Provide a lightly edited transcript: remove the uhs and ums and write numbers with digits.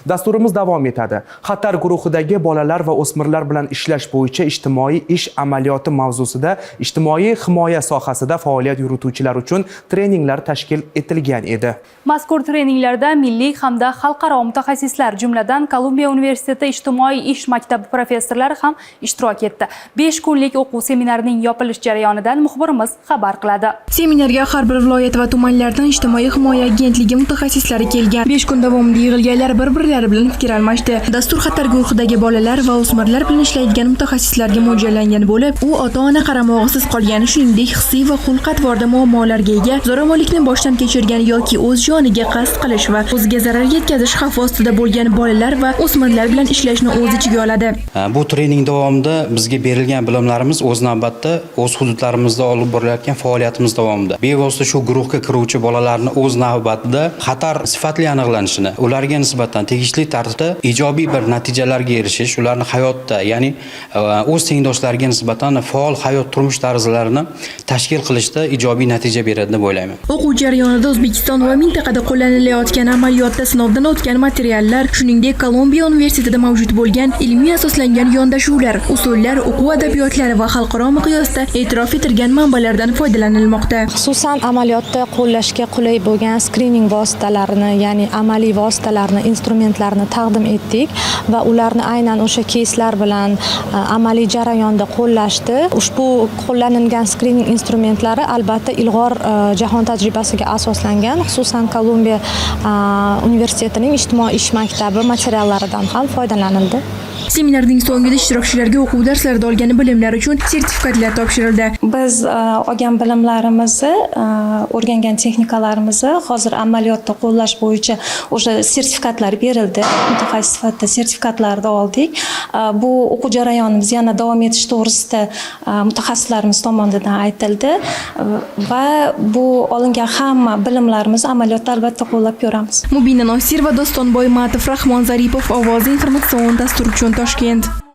Dasturimiz davom etadi. Xatar guruhidagi bolalar va o'smirlar bilan ishlash bo'yicha ijtimoiy ish amaliyoti mavzusida ijtimoiy himoya sohasida faoliyat yurituvchilar uchun treninglar tashkil etilgan edi. Mazkur treninglarda milliy hamda xalqaro mutaxassislar, jumladan Kolumbiya universiteti ijtimoiy ish maktabi professorlari ham ishtirok etdi. 5 kunlik o'quv seminarining yopilish jarayonidan muxbirimiz xabar qiladi. Seminarga har bir viloyat va tumanlardan ijtimoiy himoya agentligi mutaxassislari kelgan. 5 kun davomida yig'ilganlar bir-birlari bilan fikr almashdi. Dastur xatar guruhidagi bolalar va o'smirlar bilan ishlaydigan mutaxassislarga mo'ljallangan bo'lib, u ota-ona qaramog'isiz qolgan, shuningdek hissiy va xulq-atvorda muammolarga ega, zo'ravonlikni boshdan kechirgan yoki o'z joniga qasd qilish va o'ziga zarar yetkazish xavfi ostida bo'lgan bolalar va o'smirlar bilan ishlashni o'z ichiga oladi. Bu trening davomida bizga berilgan bilimlarimiz o'z navbatda o'z hududlarimizda olib borilayotgan faoliyatimiz davomida bevosita shu guruhga kiruvchi bolalarni o'z navbatida xatar sifatli aniqlanishini, ularga nisbatan tegishli tartibda ijobiy bir natijalarga erishish, ularni hayotda, ya'ni o'z tengdoshlariga nisbatan faol hayot turmush tarzlarini tashkil qilishda ijobiy natija beradi deb o'ylayman. O'quv jarayonida O'zbekiston va mintaqada qo'llanilayotgan amaliyotda sinovdan o'tgan materiallar, shuningdek Kolumbiya universitetida mavjud bo'lgan ilmiy asoslangan yondashuvlar, usullar, o'quv adabiyotlari va xalqaro miqyosda e'tirof etilgan manbalardan foydalanilmoqda. Xususan amaliyotda qo'llashga qulay bo'lgan skrining vositalarini, ya'ni amaliy vositalarni, instrumentlarni taqdim etdik va ularni aynan o'sha keyslar bilan amaliy jarayonda qo'llashdi. Ushbu qo'llanilgan skrining instrumentlari albatta ilg'or jahon tajribasiga asoslangan, xususan Kolumbiya universitetining ijtimoiy ish maktabi materiallaridan ham foydalanildi. Seminarning so'ngida ishtirokchilarga o'quv darslarida olgan bilimlar uchun sertifikatlar topshirildi. Biz olgan bilimlarimizni, o'rgangan texnikalarimizni hozir amaliyotda qo'llash bo'yicha o'sha sertifikatlar berildi. Mutaxassis sifatida sertifikatlarni oldik. Bu o'quv jarayonimiz yana davom etish to'g'risida mutaxassislarimiz tomonidan aytildi va bu olingan hamma bilimlarimizni amaliyotda albatta qo'llab ko'ramiz. Mubina Nosir va Dostonboy Matov, Rahmon Zaripov, Ovozi informatsion dastur uchun Toshkent.